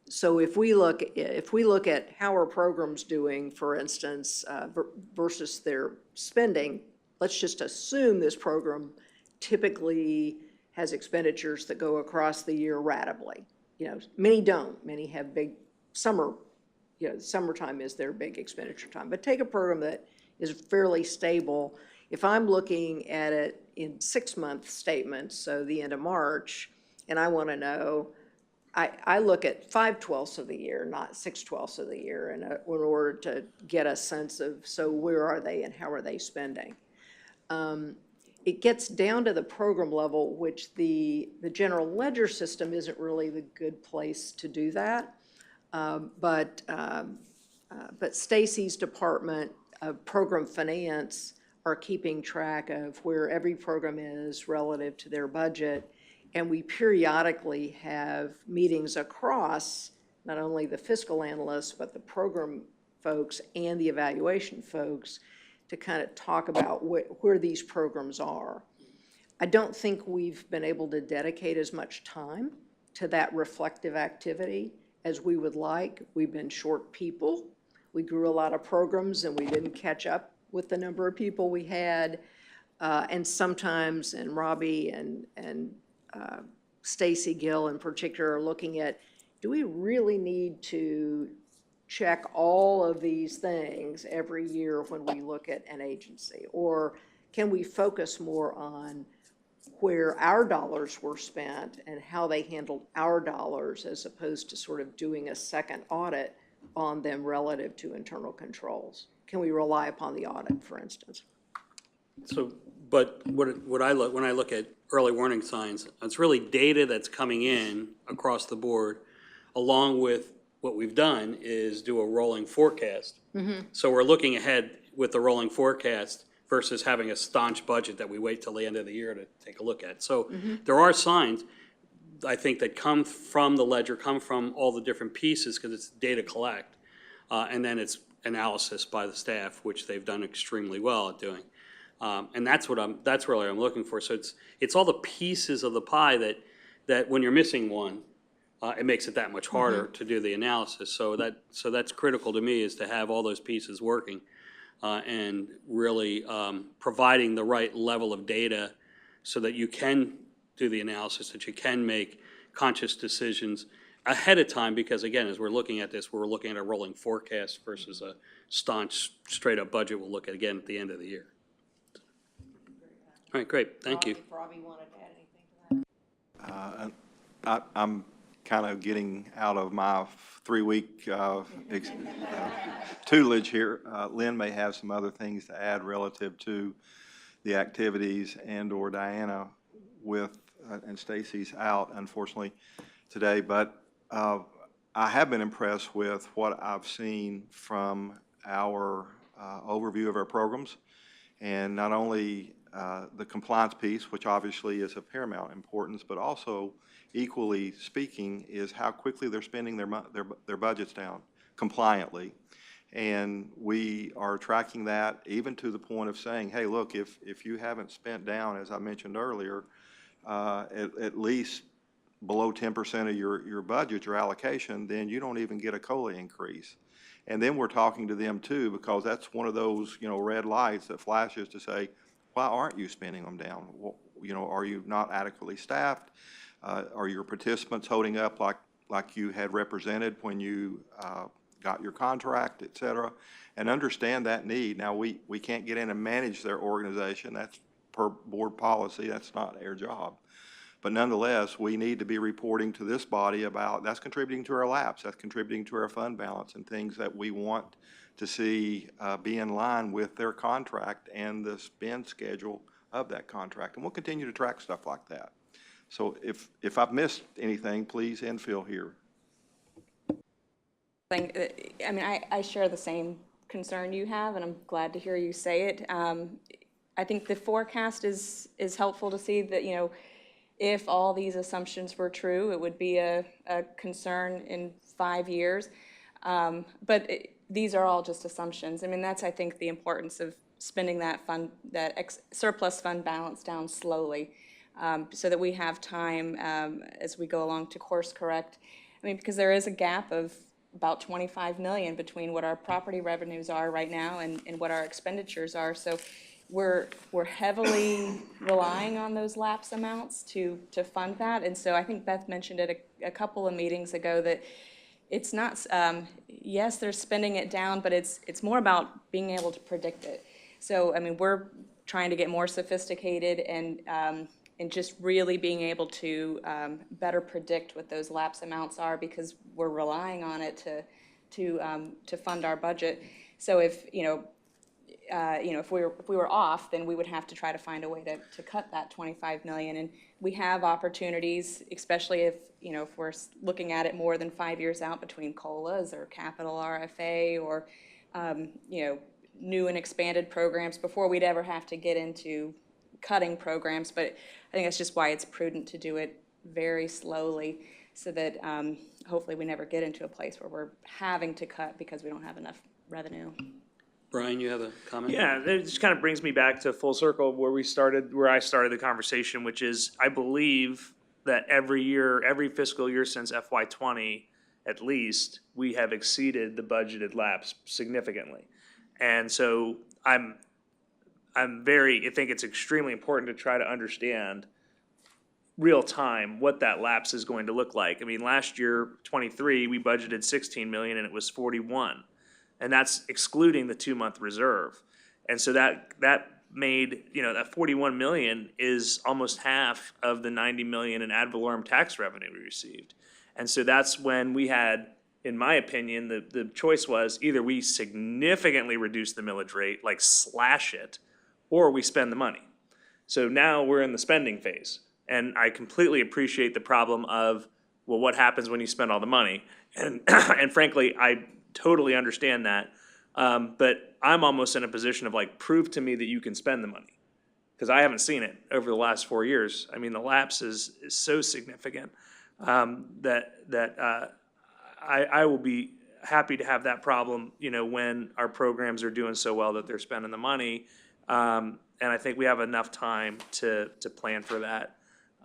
So if we look at how are programs doing, for instance, versus their spending, let's just assume this program typically has expenditures that go across the year ratably. Many don't. Many have big summer. Summertime is their big expenditure time. But take a program that is fairly stable. If I'm looking at it in 6-month statements, so the end of March, and I want to know, I look at 5/12 of the year, not 6/12 of the year, in order to get a sense of, so where are they and how are they spending? It gets down to the program level, which the general ledger system isn't really the good place to do that. But Stacy's department of program finance are keeping track of where every program is relative to their budget. And we periodically have meetings across not only the fiscal analysts, but the program folks and the evaluation folks to kind of talk about where these programs are. I don't think we've been able to dedicate as much time to that reflective activity as we would like. We've been short people. We grew a lot of programs and we didn't catch up with the number of people we had. And sometimes, and Robbie and Stacy Gill in particular are looking at, do we really need to check all of these things every year when we look at an agency? Or can we focus more on where our dollars were spent and how they handled our dollars as opposed to sort of doing a second audit on them relative to internal controls? Can we rely upon the audit, for instance? So, but when I look at early warning signs, it's really data that's coming in across the board, along with what we've done is do a rolling forecast. So we're looking ahead with the rolling forecast versus having a staunch budget that we wait till the end of the year to take a look at. So there are signs, I think, that come from the ledger, come from all the different pieces, because it's data collect, and then it's analysis by the staff, which they've done extremely well at doing. And that's really I'm looking for. So it's all the pieces of the pie that when you're missing one, it makes it that much harder to do the analysis. So that's critical to me, is to have all those pieces working, and really providing the right level of data so that you can do the analysis, that you can make conscious decisions ahead of time, because again, as we're looking at this, we're looking at a rolling forecast versus a staunch, straight-up budget we'll look at again at the end of the year. All right, great, thank you. Robbie wanted to add anything to that? I'm kind of getting out of my 3-week tutelage here. Lynn may have some other things to add relative to the activities, and/or Diana and Stacy's out, unfortunately, today. But I have been impressed with what I've seen from our overview of our programs, and not only the compliance piece, which obviously is of paramount importance, but also, equally speaking, is how quickly they're spending their budgets down compliantly. And we are tracking that even to the point of saying, hey, look, if you haven't spent down, as I mentioned earlier, at least below 10% of your budget, your allocation, then you don't even get a COLA increase. And then we're talking to them too, because that's one of those, red lights that flashes to say, why aren't you spending them down? Well, are you not adequately staffed? Are your participants holding up like you had represented when you got your contract, et cetera? And understand that need. Now, we can't get in and manage their organization. That's per board policy. That's not our job. But nonetheless, we need to be reporting to this body about that's contributing to our lapse, that's contributing to our fund balance, and things that we want to see be in line with their contract and the spend schedule of that contract. And we'll continue to track stuff like that. So if I've missed anything, please infill here. I mean, I share the same concern you have, and I'm glad to hear you say it. I think the forecast is helpful to see that, if all these assumptions were true, it would be a concern in 5 years. But these are all just assumptions. I mean, that's, I think, the importance of spending that surplus fund balance down slowly, so that we have time as we go along to course correct. I mean, because there is a gap of about 25 million between what our property revenues are right now and what our expenditures are. So we're heavily relying on those lapse amounts to fund that. And so I think Beth mentioned it a couple of meetings ago that it's not, yes, they're spending it down, but it's more about being able to predict it. So, I mean, we're trying to get more sophisticated and just really being able to better predict what those lapse amounts are, because we're relying on it to fund our budget. So if if we were off, then we would have to try to find a way to cut that 25 million. And we have opportunities, especially if if we're looking at it more than 5 years out, between COLAs or capital RFA or new and expanded programs, before we'd ever have to get into cutting programs. But I think that's just why it's prudent to do it very slowly, so that hopefully we never get into a place where we're having to cut because we don't have enough revenue. Brian, you have a comment? Yeah, it just kind of brings me back to full circle where I started the conversation, which is I believe that every year, every fiscal year since FY20, at least, we have exceeded the budgeted lapse significantly. And so I think it's extremely important to try to understand real time what that lapse is going to look like. I mean, last year, 23, we budgeted 16 million and it was 41. And that's excluding the 2-month reserve. And so that made, that 41 million is almost half of the 90 million in ad valorem tax revenue we received. And so that's when we had, in my opinion, the choice was either we significantly reduce the millage rate, like slash it, or we spend the money. So now we're in the spending phase. And I completely appreciate the problem of, well, what happens when you spend all the money? And frankly, I totally understand that. But I'm almost in a position of like, prove to me that you can spend the money. Because I haven't seen it over the last 4 years. I mean, the lapse is so significant that I will be happy to have that problem, when our programs are doing so well that they're spending the money. And I think we have enough time to plan for that.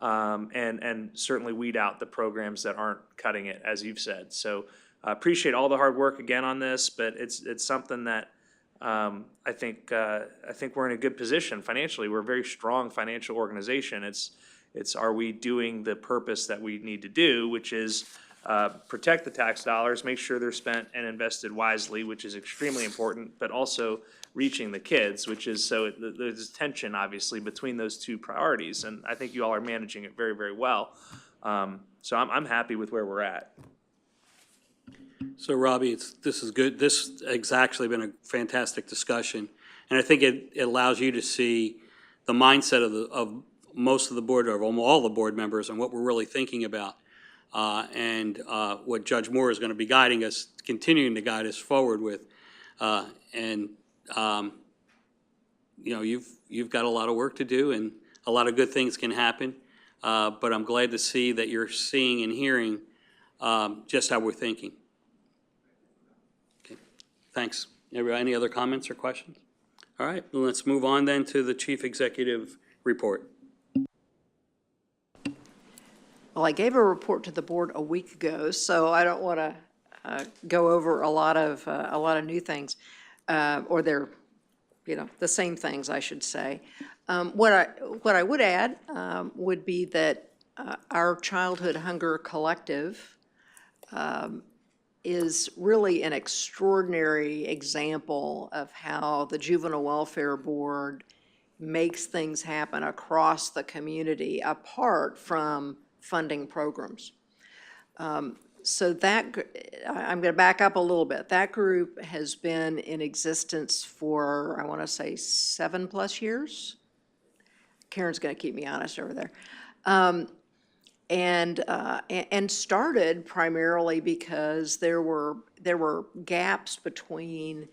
And certainly weed out the programs that aren't cutting it, as you've said. So I appreciate all the hard work again on this, but it's something that I think we're in a good position financially. We're a very strong financial organization. It's are we doing the purpose that we need to do, which is protect the tax dollars, make sure they're spent and invested wisely, which is extremely important, but also reaching the kids, which is there's tension obviously between those two priorities, and I think you all are managing it very, very well. So I'm happy with where we're at. So Robbie, this is good. This has actually been a fantastic discussion. And I think it allows you to see the mindset of most of the board, or all the board members, and what we're really thinking about. And what Judge Moore is going to be guiding us, continuing to guide us forward with. You've got a lot of work to do, and a lot of good things can happen. But I'm glad to see that you're seeing and hearing just how we're thinking. Thanks. Any other comments or questions? All right, well, let's move on then to the Chief Executive Report. Well, I gave a report to the board a week ago, so I don't want to go over a lot of new things, or they're, the same things, I should say. What I would add would be that our Childhood Hunger Collective is really an extraordinary example of how the Juvenile Welfare Board makes things happen across the community apart from funding programs. So I'm going to back up a little bit. That group has been in existence for, I want to say, 7+ years. Karen's going to keep me honest over there. And started primarily because there were gaps between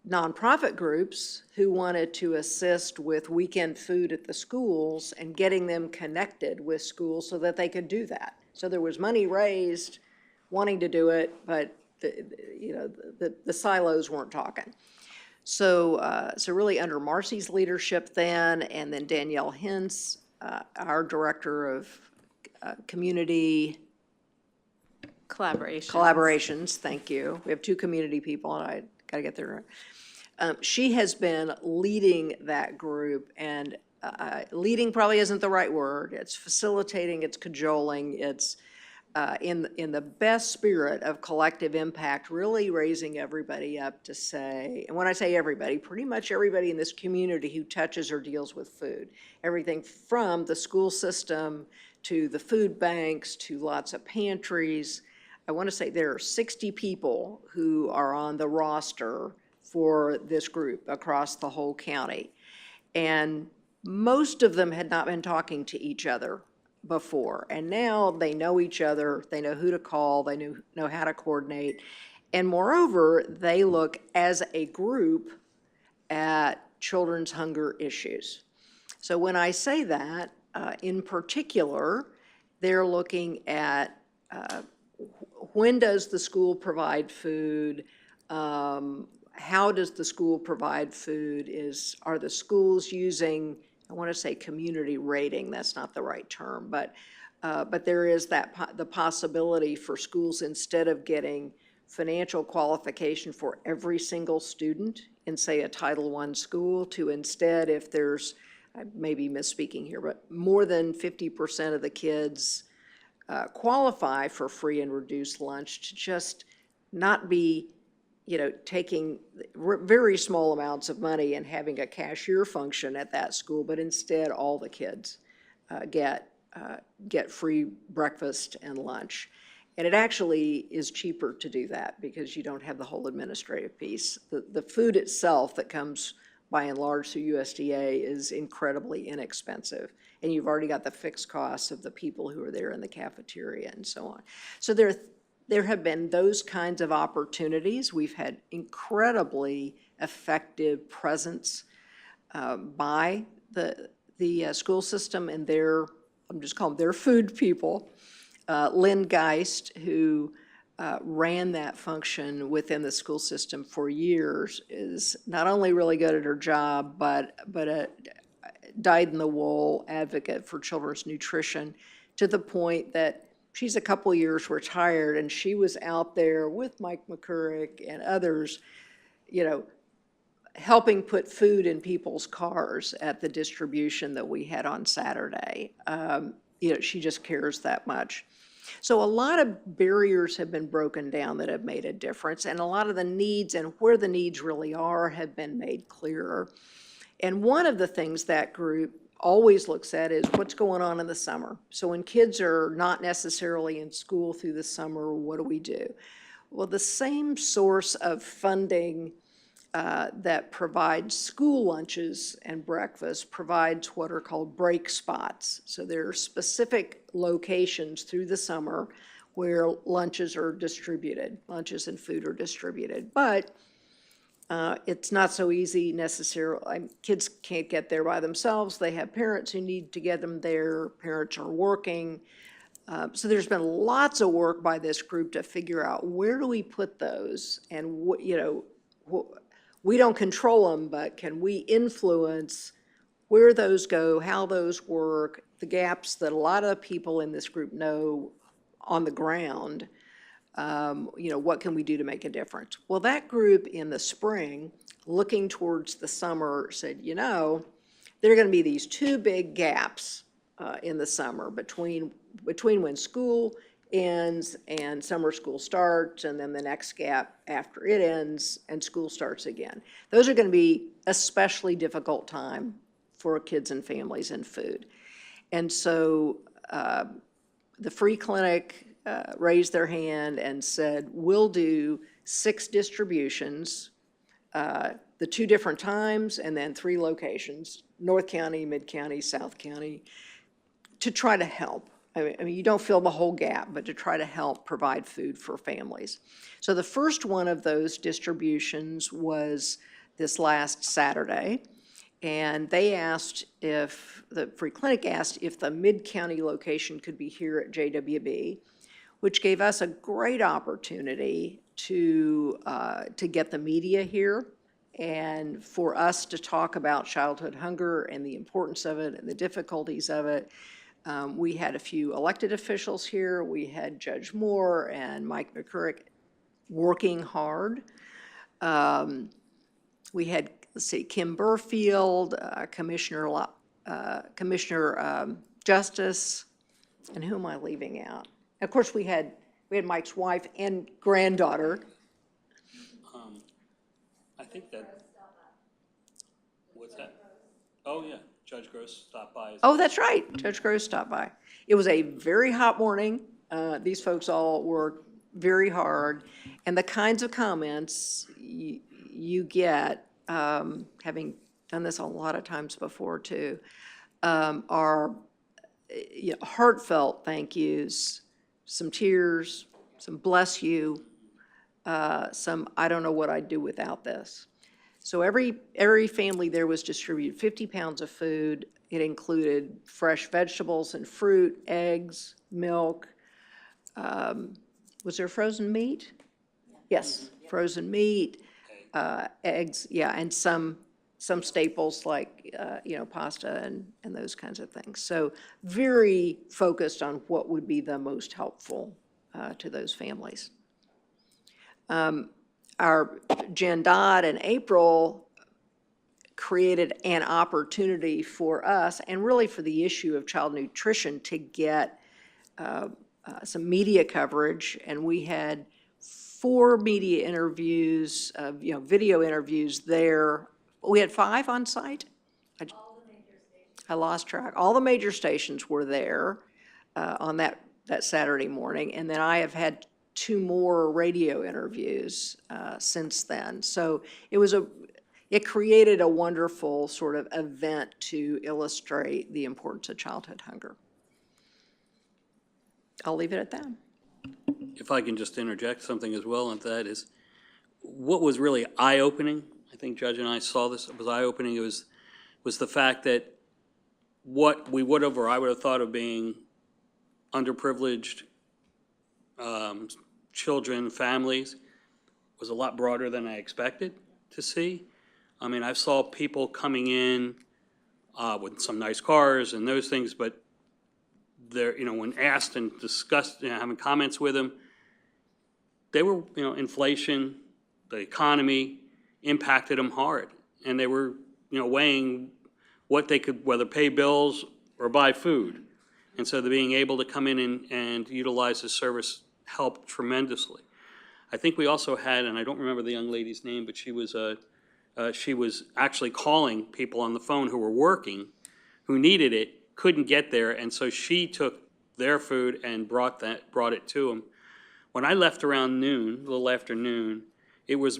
nonprofit groups who wanted to assist with weekend food at the schools and getting them connected with schools so that they could do that. So there was money raised wanting to do it, but the silos weren't talking. So really under Marcy's leadership then, and then Danielle Hintz, our director of community collaborations, thank you. We have 2 community people, and I got to get there. She has been leading that group, and leading probably isn't the right word. It's facilitating, it's cajoling, it's in the best spirit of collective impact, really raising everybody up to say, and when I say everybody, pretty much everybody in this community who touches or deals with food. Everything from the school system to the food banks to lots of pantries. I want to say there are 60 people who are on the roster for this group across the whole county. And most of them had not been talking to each other before. And now they know each other, they know who to call, they know how to coordinate. And moreover, they look as a group at children's hunger issues. So when I say that, in particular, they're looking at when does the school provide food, how does the school provide food, are the schools using, I want to say community rating, that's not the right term, but there is the possibility for schools, instead of getting financial qualification for every single student in, say, a Title I school, to instead, if there's, I may be misspeaking here, but more than 50% of the kids qualify for free and reduced lunch, to just not be, taking very small amounts of money and having a cashier function at that school, but instead all the kids get free breakfast and lunch. And it actually is cheaper to do that because you don't have the whole administrative piece. The food itself that comes by and large through USDA is incredibly inexpensive. And you've already got the fixed costs of the people who are there in the cafeteria and so on. So there are there have been those kinds of opportunities. We've had incredibly effective presence by the school system and their, I'm just calling them their food people. Lynn Geist, who ran that function within the school system for years, is not only really good at her job, but a dyed-in-the-wool advocate for children's nutrition, to the point that she's a couple years retired, and she was out there with Mike McCurrick and others, you know, helping put food in people's cars at the distribution that we had on Saturday. You know, she just cares that much. So a lot of barriers have been broken down that have made a difference, and a lot of the needs and where the needs really are have been made clearer. And one of the things that group always looks at is what's going on in the summer. So when kids are not necessarily in school through the summer, what do we do? Well, the same source of funding that provides school lunches and breakfast provides what are called break spots. So there are specific locations through the summer where lunches are distributed, lunches and food are distributed. But it's not so easy necessarily. Kids can't get there by themselves. They have parents who need to get them there. Parents are working. So there's been lots of work by this group to figure out where do we put those, and what, you know, we don't control them, but can we influence where those go, how those work, the gaps that a lot of people in this group know on the ground. You know, what can we do to make a difference? Well, that group in the spring, looking towards the summer, said, you know, there are going to be these two big gaps in the summer between when school ends and summer school starts, and then the next gap after it ends and school starts again. Those are going to be especially difficult time for kids and families and food. And so the free clinic raised their hand and said, we'll do 6 distributions, the 2 different times, and then 3 locations, North County, Mid County, South County, to try to help. I mean, you don't fill the whole gap, but to try to help provide food for families. So the first one of those distributions was this last Saturday, and they asked if, the free clinic asked if the Mid-County location could be here at JWB, which gave us a great opportunity to get the media here and for us to talk about childhood hunger and the importance of it and the difficulties of it. We had a few elected officials here. We had Judge Moore and Mike McCurrick working hard. We had, let's see, Kim Burfield, Commissioner Justice, and who am I leaving out? Of course, we had Mike's wife and granddaughter. I think that, what's that? Oh, yeah, Judge Gross stopped by. Oh, that's right, Judge Gross stopped by. It was a very hot morning. These folks all worked very hard, and the kinds of comments you get, having done this a lot of times before too, are heartfelt thank yous, some tears, some bless you, some I don't know what I'd do without this. So every family there was distributed 50 pounds of food. It included fresh vegetables and fruit, eggs, milk. Was there frozen meat? Yes, frozen meat, eggs, yeah, and some staples like, pasta and those kinds of things. So very focused on what would be the most helpful to those families. Our Jen Dodd and April created an opportunity for us and really for the issue of child nutrition to get some media coverage, and we had 4 media interviews, video interviews there. We had 5 on site? All the major stations. I lost track. All the major stations were there on that Saturday morning, and then I have had 2 more radio interviews since then. So it created a wonderful sort of event to illustrate the importance of childhood hunger. I'll leave it at that. if I can just interject something as well, and that is, what was really eye-opening, I think Judge and I saw this, it was eye-opening, was the fact that what we would have, or I would have thought of being underprivileged children, families, was a lot broader than I expected to see. I mean, I saw people coming in with some nice cars and those things, but they're, when asked and discussed, having comments with them, they were, inflation, the economy impacted them hard. And they were, weighing what they could, whether pay bills or buy food. And so the being able to come in and utilize this service helped tremendously. I think we also had, and I don't remember the young lady's name, but she was actually calling people on the phone who were working, who needed it, couldn't get there, and so she took their food and brought it to them. When I left around noon, a little after noon, it was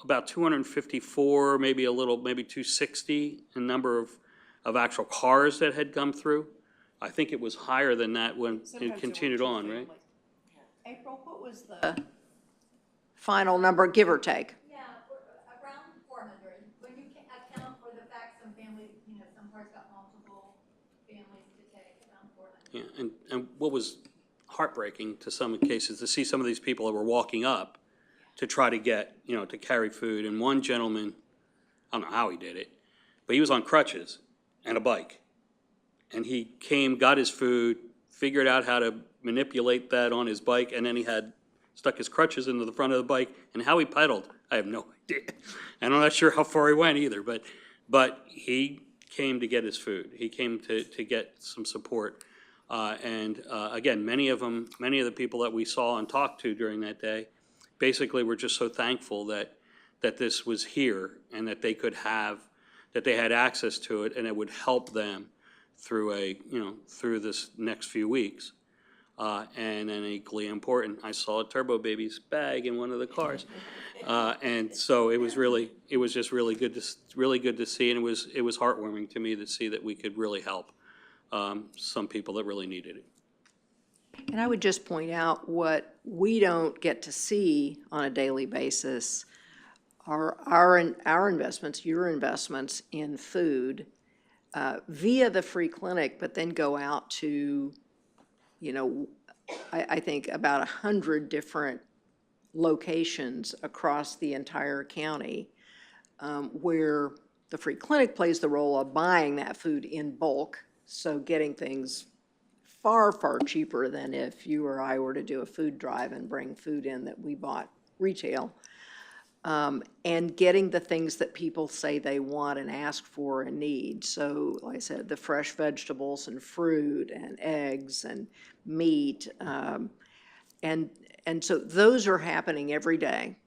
about 254, maybe 260 in number of actual cars that had come through. I think it was higher than that when it continued on, right? April, what was the final number, give or take? Yeah, around 400. When you account for the fact some families, some parts got multiple families to take, around 400. Yeah, and what was heartbreaking to some cases, to see some of these people that were walking up to try to get, to carry food. And one gentleman, I don't know how he did it, but he was on crutches and a bike. And he came, got his food, figured out how to manipulate that on his bike, and then he had stuck his crutches into the front of the bike. And how he pedaled, I have no idea. And I'm not sure how far he went either, but he came to get his food. He came to get some support. Again, many of the people that we saw and talked to during that day, basically were just so thankful that this was here and that they could that they had access to it, and it would help them through through this next few weeks. And then equally important, I saw a Turbo Baby's bag in one of the cars. And so it was just really good to see, and it was heartwarming to me to see that we could really help some people that really needed it. And I would just point out what we don't get to see on a daily basis are our investments, your investments in food via the free clinic, but then go out to, I think about 100 different locations across the entire county where the free clinic plays the role of buying that food in bulk, so getting things far, far cheaper than if you or I were to do a food drive and bring food in that we bought retail. And getting the things that people say they want and ask for and need. So, like I said, the fresh vegetables and fruit and eggs and meat. And so those are happening every day,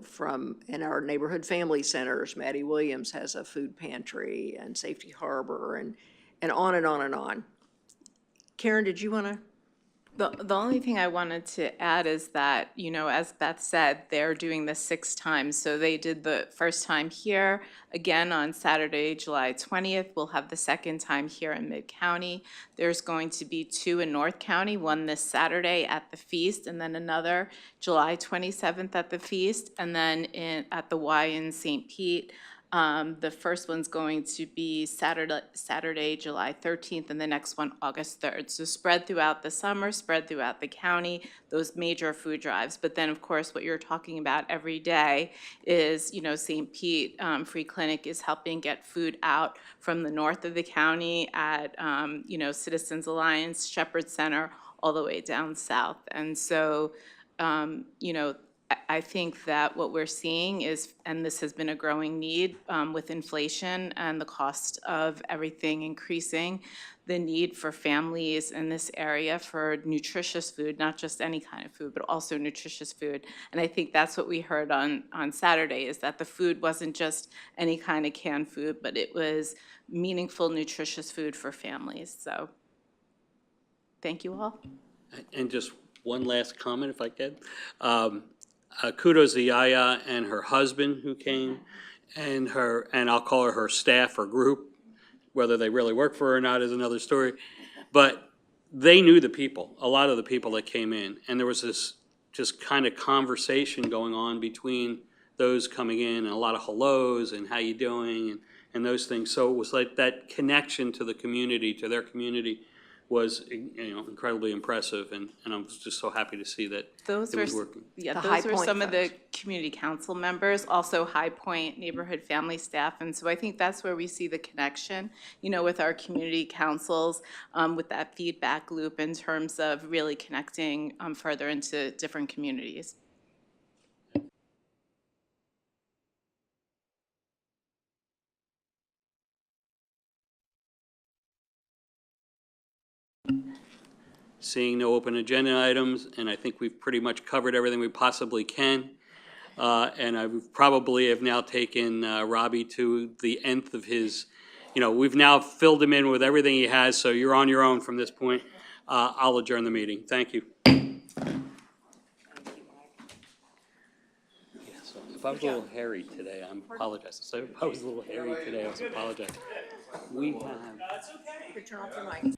from in our neighborhood family centers. Maddie Williams has a food pantry, and Safety Harbor, and on and on and on. Karen, did you want to? The only thing I wanted to add is that, as Beth said, they're doing this 6 times. So they did the first time here, again on Saturday, July 20th. We'll have the second time here in Mid-County. There's going to be 2 in North County, one this Saturday at the Feast, and then another July 27th at the Feast, and then at the Y in St. Pete. The first one's going to be Saturday, July 13th, and the next one, August 3rd. So spread throughout the summer, spread throughout the county, those major food drives. But then, of course, what you're talking about every day is, St. Pete Free Clinic is helping get food out from the north of the county at, Citizens Alliance, Shepherd Center, all the way down south. And so, I think that what we're seeing is, and this has been a growing need with inflation and the cost of everything increasing, the need for families in this area for nutritious food, not just any kind of food, but also nutritious food. And I think that's what we heard on Saturday, is that the food wasn't just any kind of canned food, but it was meaningful, nutritious food for families. So thank you all. And just one last comment, if I can. Kudos to Yaya and her husband who came, and I'll call her staff or group. Whether they really work for her or not is another story. But they knew the people, a lot of the people that came in, and there was this just kind of conversation going on between those coming in, and a lot of hellos and how you doing and those things. So it was like that connection to the community, to their community, was incredibly impressive, and I was just so happy to see that Those it were, was working. yeah, The High those were Point some of the folks. community council members, also High Point neighborhood family staff. And so I think that's where we see the connection, with our community councils, with that feedback loop in terms of really connecting further into different communities. Seeing no open agenda items, and I think we've pretty much covered everything we possibly can. And I probably have now taken Robbie to the nth of his, we've now filled him in with everything he has, so you're on your own from this point. I'll adjourn the meeting. Thank you. So if I was a little hairy today, I apologize. So if I was a little hairy today, I apologize. We have. Turn off your mic.